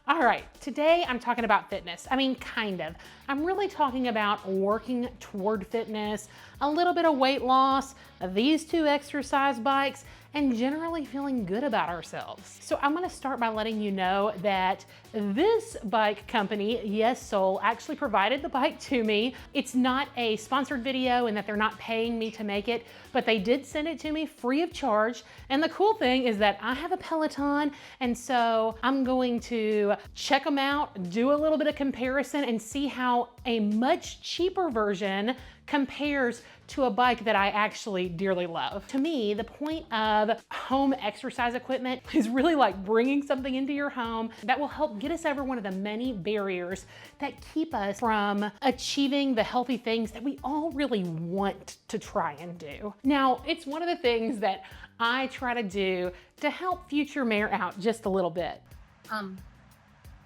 All right, today I'm talking about fitness. I mean, kind of. I'm really talking about working toward fitness, a little bit of weight loss, these two exercise bikes, and generally feeling good about ourselves. So I'm gonna start by letting you know that this bike company, Yesoul, actually provided the bike to me. It's not a sponsored video in that they're not paying me to make it, but they did send it to me free of charge. And the cool thing is that I have a Peloton, and so I'm going to check them out, do a little bit of comparison, and see how a much cheaper version compares to a bike that I actually dearly love. To me, the point of home exercise equipment is really like bringing something into your home that will help get us over one of the many barriers that keep us from achieving the healthy things that we all really want to try and do. Now, it's one of the things that I try to do to help future mayor out just a little bit.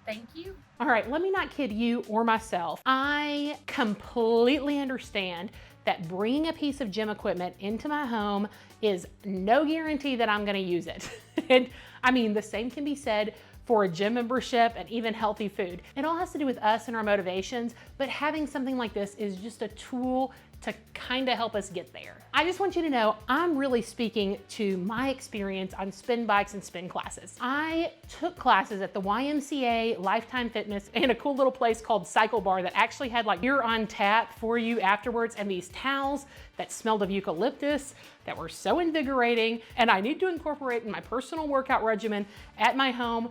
Thank you. All right, let me not kid you or myself. I completely understand that bringing a piece of gym equipment into my home is no guarantee that I'm gonna use it. And I mean, the same can be said for a gym membership and even healthy food. It all has to do with us and our motivations, but having something like this is just a tool to kind of help us get there. I just want you to know I'm really speaking to my experience on spin bikes and spin classes. I took classes at the YMCA, Lifetime Fitness, and a cool little place called Cycle Bar that actually had like beer on tap for you afterwards, and these towels that smelled of eucalyptus that were so invigorating. And I need to incorporate in my personal workout regimen at my home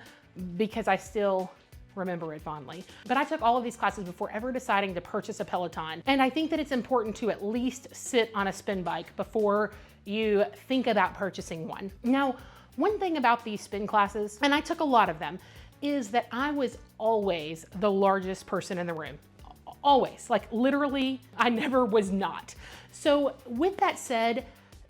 because I still remember it fondly. But I took all of these classes before ever deciding to purchase a Peloton. And I think that it's important to at least sit on a spin bike before you think about purchasing one. Now, one thing about these spin classes, and I took a lot of them, is that I was always the largest person in the room. Always, like literally, I never was not. So with that said,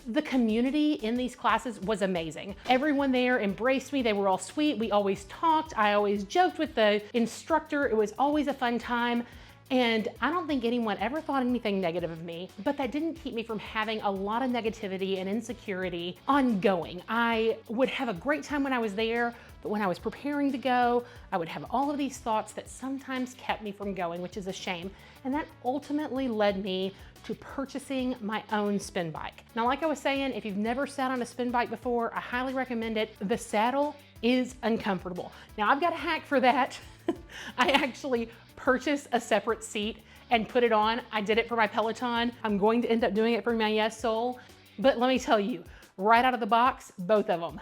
the community in these classes was amazing. Everyone there embraced me. They were all sweet. We always talked. I always joked with the instructor. It was always a fun time. And I don't think anyone ever thought anything negative of me, but that didn't keep me from having a lot of negativity and insecurity ongoing. I would have a great time when I was there, but when I was preparing to go, I would have all of these thoughts that sometimes kept me from going, which is a shame. And that ultimately led me to purchasing my own spin bike. Now, like I was saying, if you've never sat on a spin bike before, I highly recommend it. The saddle is uncomfortable. Now, I've got a hack for that. I actually purchased a separate seat and put it on. I did it for my Peloton. I'm going to end up doing it for my Yesoul. But let me tell you, right out of the box, both of them,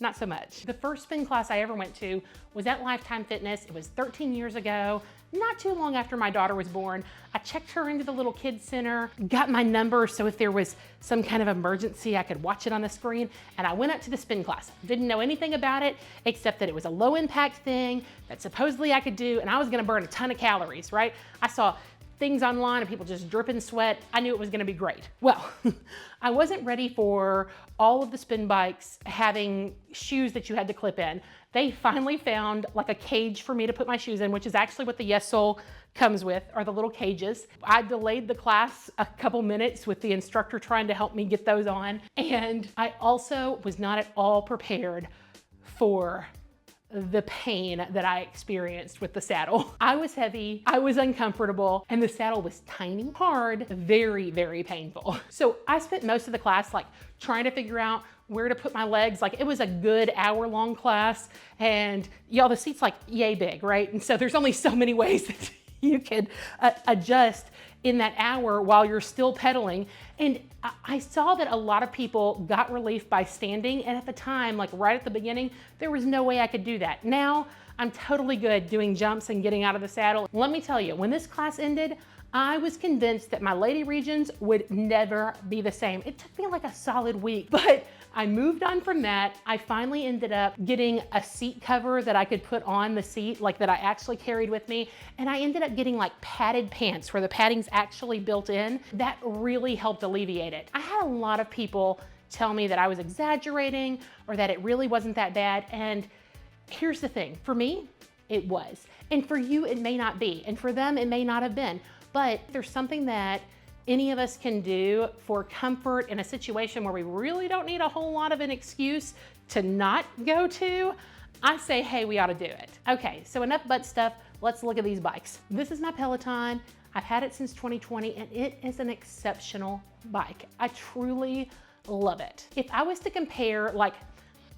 not so much. The first spin class I ever went to was at Lifetime Fitness. It was 13 years ago, not too long after my daughter was born. I checked her into the little kids center, got my number so if there was some kind of emergency, I could watch it on the screen, and I went up to the spin class. Didn't know anything about it except that it was a low impact thing that supposedly I could do, and I was gonna burn a ton of calories, right? I saw things online of people just dripping sweat. I knew it was gonna be great. Well, I wasn't ready for all of the spin bikes having shoes that you had to clip in. They finally found like a cage for me to put my shoes in, which is actually what the Yesoul comes with, are the little cages. I delayed the class a couple minutes with the instructor trying to help me get those on. And I also was not at all prepared for the pain that I experienced with the saddle. I was heavy, I was uncomfortable, and the saddle was tiny, hard, very, very painful. So I spent most of the class like trying to figure out where to put my legs. Like it was a good hour-long class, and y'all, the seat's like yay big, right? And so there's only so many ways that you can adjust in that hour while you're still pedaling. And I saw that a lot of people got relief by standing. And at the time, like right at the beginning, there was no way I could do that. Now I'm totally good doing jumps and getting out of the saddle. Let me tell you, when this class ended, I was convinced that my lady regions would never be the same. It took me like a solid week, but I moved on from that. I finally ended up getting a seat cover that I could put on the seat, like that I actually carried with me. And I ended up getting like padded pants where the padding's actually built in. That really helped alleviate it. I had a lot of people tell me that I was exaggerating or that it really wasn't that bad. And here's the thing, for me, it was. And for you, it may not be. And for them, it may not have been. But there's something that any of us can do for comfort in a situation where we really don't need a whole lot of an excuse to not go to. I say, hey, we ought to do it. Okay, so enough butt stuff. Let's look at these bikes. This is my Peloton. I've had it since 2020 and it is an exceptional bike. I truly love it. If I was to compare like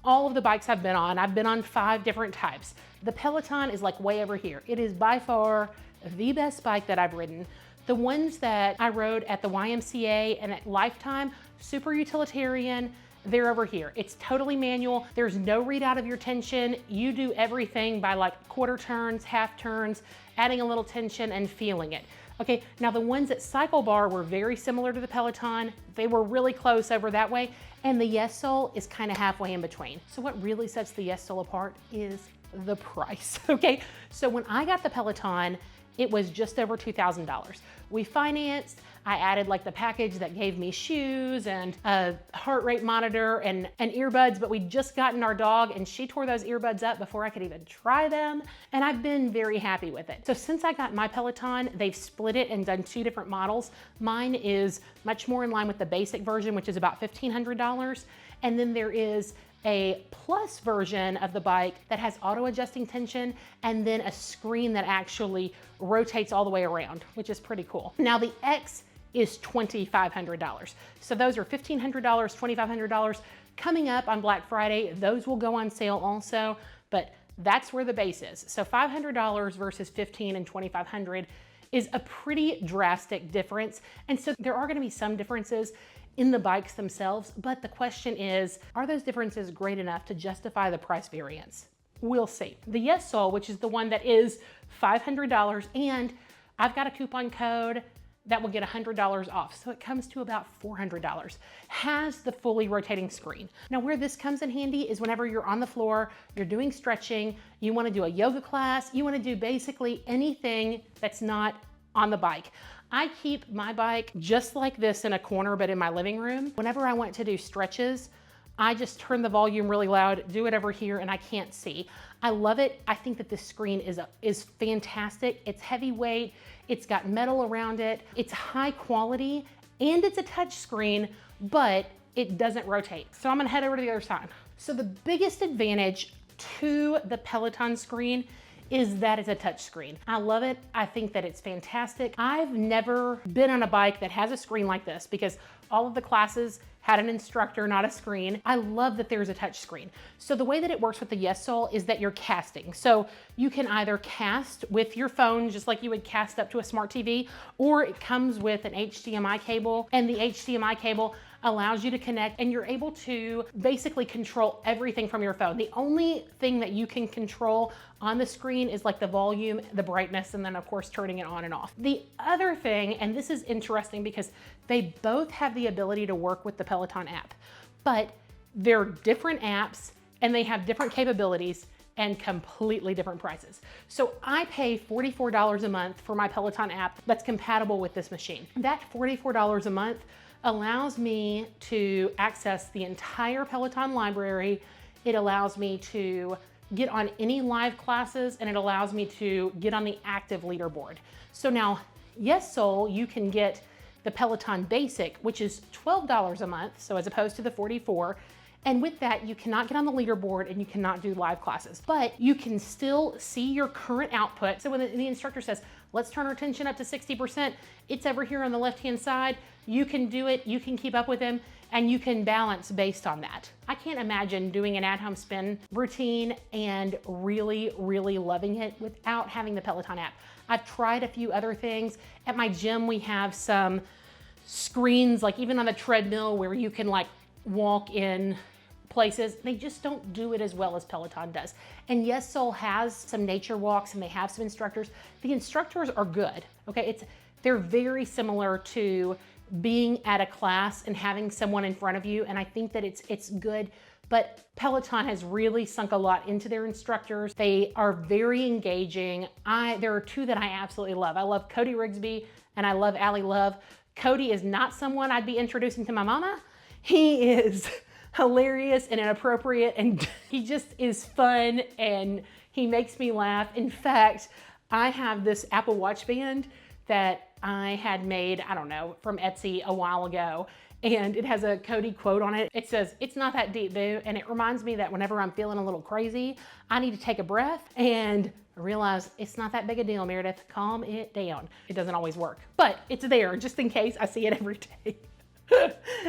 all of the bikes I've been on 5 different types. The Peloton is like way over here. It is by far the best bike that I've ridden. The ones that I rode at the YMCA and at Lifetime, super utilitarian, they're over here. It's totally manual. There's no readout of your tension. You do everything by like quarter turns, half turns, adding a little tension and feeling it. Okay, now the ones at Cycle Bar were very similar to the Peloton. They were really close over that way. And the Yesoul is kind of halfway in between. So what really sets the Yesoul apart is the price, okay? So when I got the Peloton, it was just over $2,000. We financed, I added like the package that gave me shoes and a heart rate monitor and earbuds, but we'd just gotten our dog and she tore those earbuds up before I could even try them. And I've been very happy with it. So since I got my Peloton, they've split it and done 2 different models. Mine is much more in line with the basic version, which is about $1,500. And then there is a plus version of the bike that has auto adjusting tension and then a screen that actually rotates all the way around, which is pretty cool. Now the X is $2,500. So those are $1,500, $2,500. Coming up on Black Friday, those will go on sale also, but that's where the base is. So $500 versus $1,500 and $2,500 is a pretty drastic difference. And so there are gonna be some differences in the bikes themselves, but the question is, are those differences great enough to justify the price variance? We'll see. The Yesoul, which is the one that is $500, and I've got a coupon code that will get $100 off. So it comes to about $400, has the fully rotating screen. Now where this comes in handy is whenever you're on the floor, you're doing stretching, you wanna do a yoga class, you wanna do basically anything that's not on the bike. I keep my bike just like this in a corner, but in my living room. Whenever I want to do stretches, I just turn the volume really loud, do it over here, and I can't see. I love it. I think that this screen is fantastic. It's heavyweight, it's got metal around it, it's high quality, and it's a touch screen, but it doesn't rotate. So I'm gonna head over to the other side. So the biggest advantage to the Peloton screen is that it's a touch screen. I love it. I think that it's fantastic. I've never been on a bike that has a screen like this because all of the classes had an instructor, not a screen. I love that there's a touch screen. So the way that it works with the Yesoul is that you're casting. So you can either cast with your phone, just like you would cast up to a smart TV, or it comes with an HDMI cable, and the HDMI cable allows you to connect and you're able to basically control everything from your phone. The only thing that you can control on the screen is like the volume, the brightness, and then of course turning it on and off. The other thing, and this is interesting because they both have the ability to work with the Peloton app, but they're different apps and they have different capabilities and completely different prices. So I pay $44 a month for my Peloton app that's compatible with this machine. That $44 a month allows me to access the entire Peloton library. It allows me to get on any live classes, and it allows me to get on the active leaderboard. So now, Yesoul, you can get the Peloton Basic, which is $12 a month, so as opposed to the $44. And with that, you cannot get on the leaderboard and you cannot do live classes, but you can still see your current output. So when the instructor says, let's turn our tension up to 60%, it's over here on the left-hand side. You can do it, you can keep up with them, and you can balance based on that. I can't imagine doing an at-home spin routine and really, really loving it without having the Peloton app. I've tried a few other things. At my gym, we have some screens, like even on the treadmill, where you can like walk in places. They just don't do it as well as Peloton does. And Yesoul has some nature walks and they have some instructors. The instructors are good, okay? They're very similar to being at a class and having someone in front of you, and I think that it's good. But Peloton has really sunk a lot into their instructors. They are very engaging. There are 2 that I absolutely love. I love Cody Rigsby and I love Allie Love. Cody is not someone I'd be introducing to my mama. He is hilarious and inappropriate, and he just is fun and he makes me laugh. In fact, I have this Apple Watch band that I had made, I don't know, from Etsy a while ago. and it has a Cody quote on it. It says, "It's not that deep, boo." And it reminds me that whenever I'm feeling a little crazy, I need to take a breath and realize it's not that big a deal, Meredith. Calm it down. It doesn't always work, but it's there just in case I see it every day.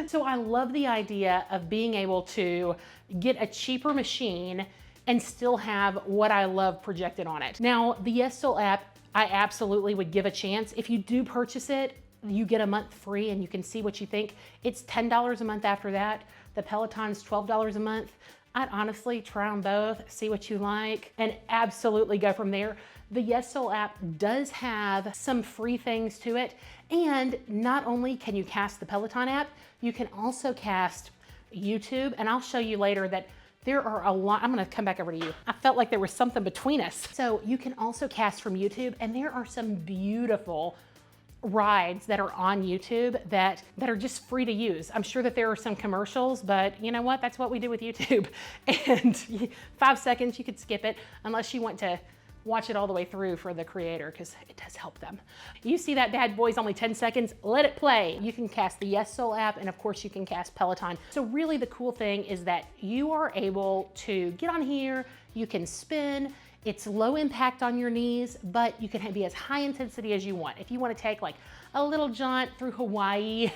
So I love the idea of being able to get a cheaper machine and still have what I love projected on it. Now, the Yesoul app, I absolutely would give a chance. If you do purchase it, you get a month free and you can see what you think. It's $10 a month after that. The Peloton's $12 a month. I'd honestly try them both, see what you like, and absolutely go from there. The Yesoul app does have some free things to it. And not only can you cast the Peloton app, you can also cast YouTube. And I'll show you later that there are a lot. I'm gonna come back over to you. I felt like there was something between us. So you can also cast from YouTube, and there are some beautiful rides that are on YouTube that are just free to use. I'm sure that there are some commercials, but you know what? That's what we do with YouTube. And 5 seconds, you could skip it unless you want to watch it all the way through for the creator, because it does help them. You see that bad boy's only 10 seconds, let it play. You can cast the Yesoul app, and of course you can cast Peloton. So really the cool thing is that you are able to get on here, you can spin. It's low impact on your knees, but you can be as high intensity as you want. If you want to take like a little jaunt through Hawaii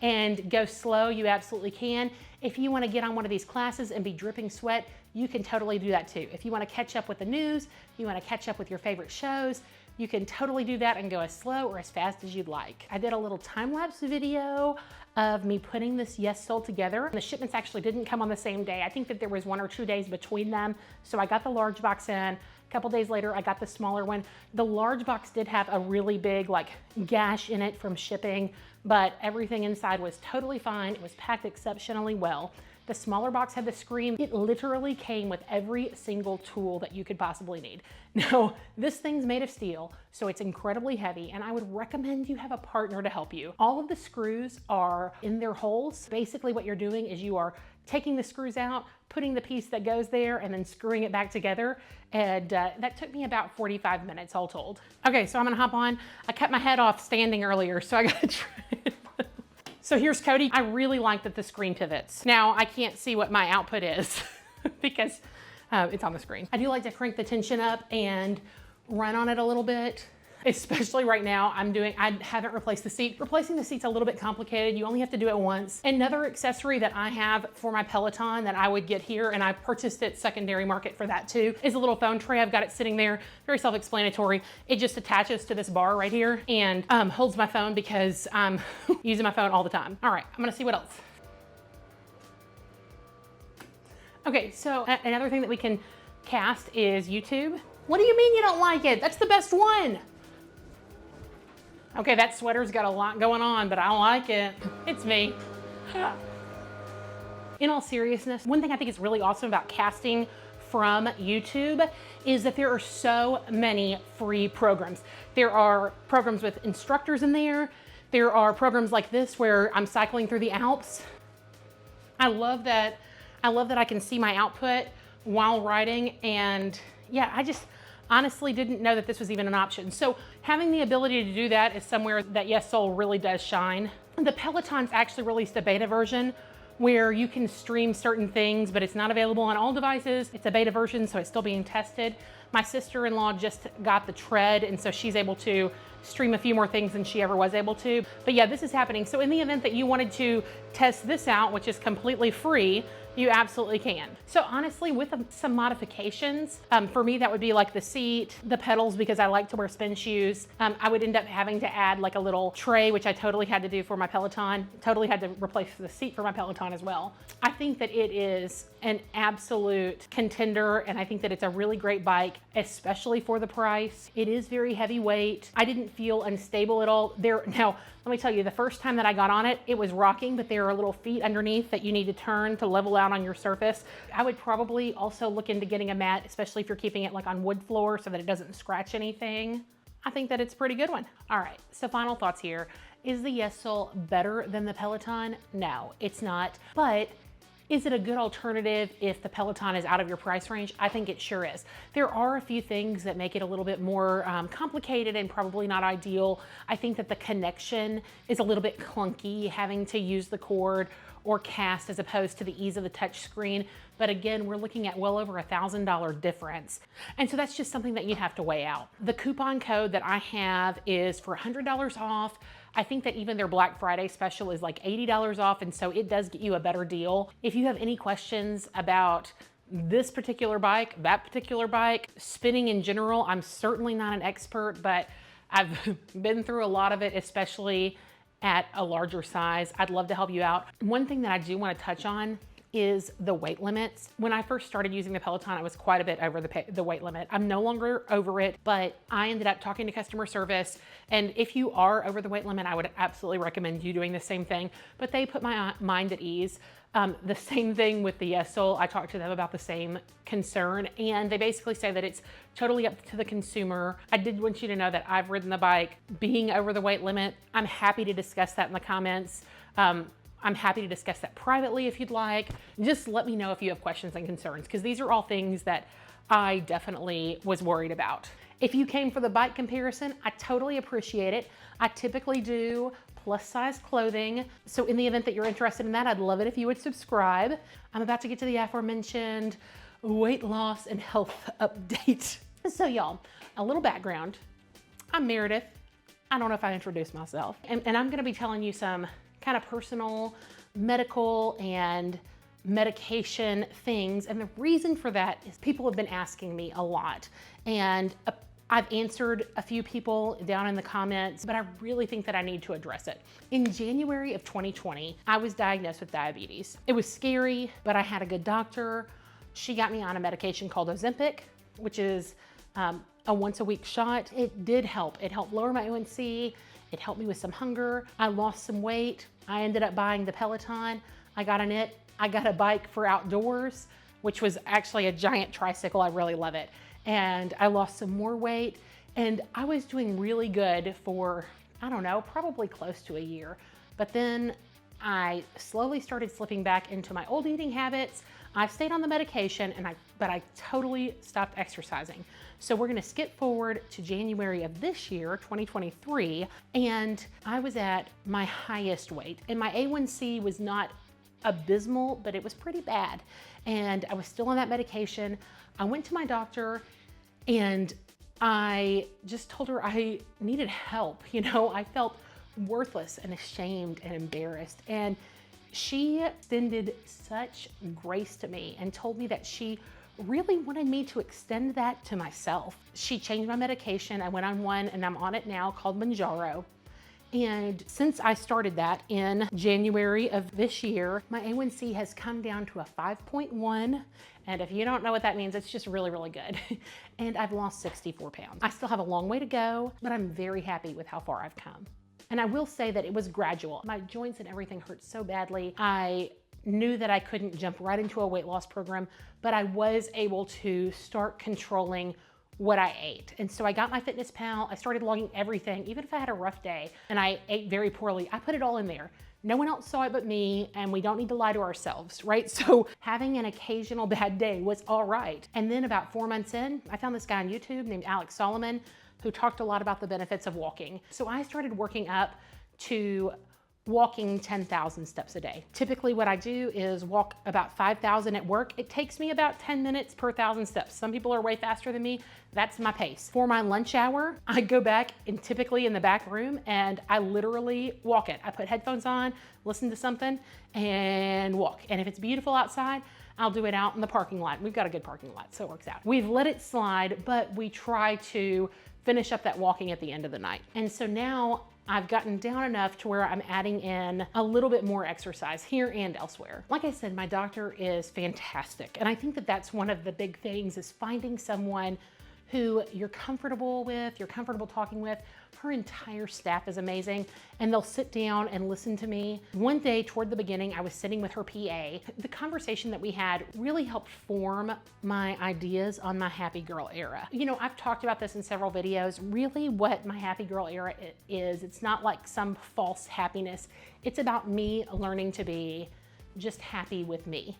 and go slow, you absolutely can. If you want to get on one of these classes and be dripping sweat, you can totally do that too. If you want to catch up with the news, you want to catch up with your favorite shows, you can totally do that and go as slow or as fast as you'd like. I did a little time-lapse video of me putting this Yesoul together. The shipments actually didn't come on the same day. I think that there was 1 or 2 days between them. So I got the large box in. A couple days later, I got the smaller one. The large box did have a really big like gash in it from shipping, but everything inside was totally fine. It was packed exceptionally well. The smaller box had the screen. It literally came with every single tool that you could possibly need. Now, this thing's made of steel, so it's incredibly heavy, and I would recommend you have a partner to help you. All of the screws are in their holes. Basically what you're doing is you are taking the screws out, putting the piece that goes there, and then screwing it back together. And that took me about 45 minutes all told. Okay, so I'm gonna hop on. I cut my head off standing earlier, so I gotta try it. So here's Cody. I really like that the screen pivots. Now I can't see what my output is because it's on the screen. I do like to crank the tension up and run on it a little bit. Especially right now, I haven't replaced the seat. Replacing the seat's a little bit complicated. You only have to do it once. Another accessory that I have for my Peloton that I would get here, and I purchased it secondary market for that too, is a little phone tray. I've got it sitting there, very self-explanatory. It just attaches to this bar right here and holds my phone because I'm using my phone all the time. All right, I'm gonna see what else. Okay, so another thing that we can cast is YouTube. What do you mean you don't like it? That's the best one. Okay, that sweater's got a lot going on, but I like it. It's me. In all seriousness, one thing I think is really awesome about casting from YouTube is that there are so many free programs. There are programs with instructors in there. There are programs like this where I'm cycling through the Alps. I love that I can see my output while riding, and yeah, I just honestly didn't know that this was even an option. So having the ability to do that is somewhere that Yesoul really does shine. The Peloton's actually released a beta version where you can stream certain things, but it's not available on all devices. It's a beta version, so it's still being tested. My sister-in-law just got the Tread, and so she's able to stream a few more things than she ever was able to. But yeah, this is happening. So in the event that you wanted to test this out, which is completely free, you absolutely can. So honestly, with some modifications, for me, that would be like the seat, the pedals, because I like to wear spin shoes. I would end up having to add like a little tray, which I totally had to do for my Peloton. Totally had to replace the seat for my Peloton as well. I think that it is an absolute contender, and I think that it's a really great bike, especially for the price. It is very heavyweight. I didn't feel unstable at all. Now, let me tell you, the first time that I got on it, it was rocking, but there are little feet underneath that you need to turn to level out on your surface. I would probably also look into getting a mat, especially if you're keeping it like on wood floor so that it doesn't scratch anything. I think that it's a pretty good one. All right, so final thoughts here. Is the Yesoul better than the Peloton? No, it's not, but Is it a good alternative if the Peloton is out of your price range? I think it sure is. There are a few things that make it a little bit more complicated and probably not ideal. I think that the connection is a little bit clunky, having to use the cord or cast as opposed to the ease of the touch screen. But again, we're looking at well over $1,000 difference. And so that's just something that you have to weigh out. The coupon code that I have is for $100 off. I think that even their Black Friday special is like $80 off, and so it does get you a better deal. If you have any questions about this particular bike, that particular bike, spinning in general, I'm certainly not an expert, but I've been through a lot of it, especially at a larger size. I'd love to help you out. One thing that I do want to touch on is the weight limits. When I first started using the Peloton, I was quite a bit over the weight limit. I'm no longer over it, but I ended up talking to customer service. And if you are over the weight limit, I would absolutely recommend you doing the same thing, but they put my mind at ease. The same thing with the Yesoul. I talked to them about the same concern, and they basically say that it's totally up to the consumer. I did want you to know that I've ridden the bike being over the weight limit. I'm happy to discuss that in the comments. I'm happy to discuss that privately if you'd like. Just let me know if you have questions and concerns, because these are all things that I definitely was worried about. If you came for the bike comparison, I totally appreciate it. I typically do plus size clothing. So in the event that you're interested in that, I'd love it if you would subscribe. I'm about to get to the aforementioned weight loss and health update. So y'all, a little background. I'm Meredith. I don't know if I introduced myself. And I'm gonna be telling you some kind of personal, medical, and medication things. And the reason for that is people have been asking me a lot. And I've answered a few people down in the comments, but I really think that I need to address it. In January of 2020, I was diagnosed with diabetes. It was scary, but I had a good doctor. She got me on a medication called Ozempic, which is a once a week shot. It did help. It helped lower my A1C. It helped me with some hunger. I lost some weight. I ended up buying the Peloton. I got on it. I got a bike for outdoors, which was actually a giant tricycle. I really love it. And I lost some more weight, and I was doing really good for, I don't know, probably close to a year. But then I slowly started slipping back into my old eating habits. I stayed on the medication, but I totally stopped exercising. So we're gonna skip forward to January of this year, 2023, and I was at my highest weight. And my A1C was not abysmal, but it was pretty bad. And I was still on that medication. I went to my doctor and I just told her I needed help. You know, I felt worthless and ashamed and embarrassed. And she extended such grace to me and told me that she really wanted me to extend that to myself. She changed my medication. I went on one, and I'm on it now, called Manjaro. And since I started that in January of this year, my A1C has come down to a 5.1. And if you don't know what that means, it's just really, really good. And I've lost 64 pounds. I still have a long way to go, but I'm very happy with how far I've come. And I will say that it was gradual. My joints and everything hurt so badly. I knew that I couldn't jump right into a weight loss program, but I was able to start controlling what I ate. And so I got my FitnessPal. I started logging everything, even if I had a rough day and I ate very poorly, I put it all in there. No one else saw it but me, and we don't need to lie to ourselves, right? So having an occasional bad day was all right. And then about 4 months in, I found this guy on YouTube named Alex Solomon who talked a lot about the benefits of walking. So I started working up to walking 10,000 steps a day. Typically what I do is walk about 5,000 at work. It takes me about 10 minutes per 1,000 steps. Some people are way faster than me. That's my pace. For my lunch hour, I go back and typically in the back room and I literally walk it. I put headphones on, listen to something, and walk. And if it's beautiful outside, I'll do it out in the parking lot. We've got a good parking lot, so it works out. We've let it slide, but we try to finish up that walking at the end of the night. And so now I've gotten down enough to where I'm adding in a little bit more exercise here and elsewhere. Like I said, my doctor is fantastic. And I think that that's one of the big things, is finding someone who you're comfortable with, you're comfortable talking with. Her entire staff is amazing, and they'll sit down and listen to me. One day toward the beginning, I was sitting with her PA. The conversation that we had really helped form my ideas on my happy girl era. You know, I've talked about this in several videos. Really what my happy girl era is, it's not like some false happiness. It's about me learning to be just happy with me.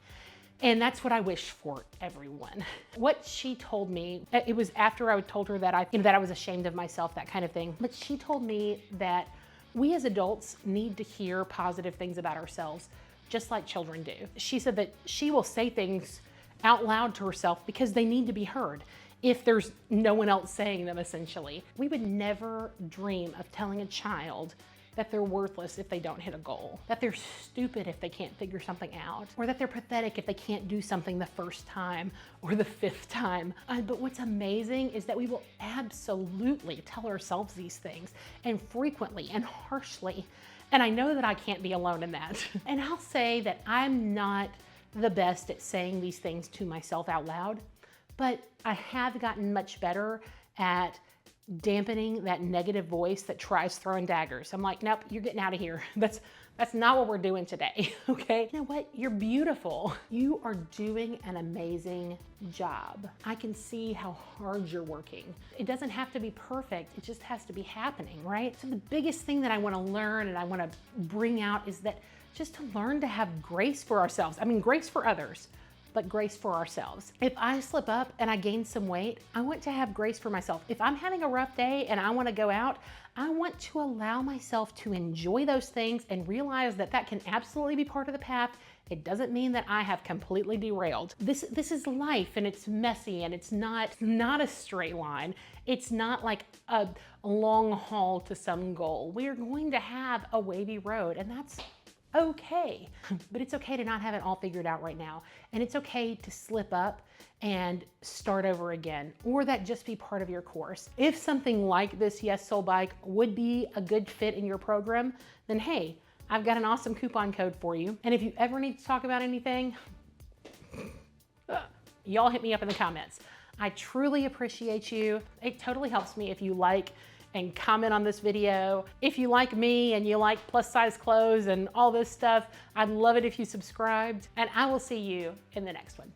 And that's what I wish for everyone. What she told me, it was after I told her that I was ashamed of myself, that kind of thing. But she told me that we as adults need to hear positive things about ourselves, just like children do. She said that she will say things out loud to herself because they need to be heard if there's no one else saying them, essentially. We would never dream of telling a child that they're worthless if they don't hit a goal, that they're stupid if they can't figure something out, or that they're pathetic if they can't do something the first time or the fifth time. But what's amazing is that we will absolutely tell ourselves these things, and frequently and harshly. And I know that I can't be alone in that. And I'll say that I'm not the best at saying these things to myself out loud, but I have gotten much better at dampening that negative voice that tries throwing daggers. I'm like, nope, you're getting out of here. That's not what we're doing today, okay? You know what? You're beautiful. You are doing an amazing job. I can see how hard you're working. It doesn't have to be perfect. It just has to be happening, right? So the biggest thing that I want to learn and I want to bring out is that just to learn to have grace for ourselves. I mean, grace for others, but grace for ourselves. If I slip up and I gain some weight, I want to have grace for myself. If I'm having a rough day and I want to go out, I want to allow myself to enjoy those things and realize that that can absolutely be part of the path. It doesn't mean that I have completely derailed. This is life, and it's messy, and it's not a straight line. It's not like a long haul to some goal. We are going to have a wavy road, and that's okay. But it's okay to not have it all figured out right now. And it's okay to slip up and start over again, or that just be part of your course. If something like this Yesoul bike would be a good fit in your program, then hey, I've got an awesome coupon code for you. And if you ever need to talk about anything, y'all hit me up in the comments. I truly appreciate you. It totally helps me if you like and comment on this video. If you like me and you like plus size clothes and all this stuff, I'd love it if you subscribed, and I will see you in the next one.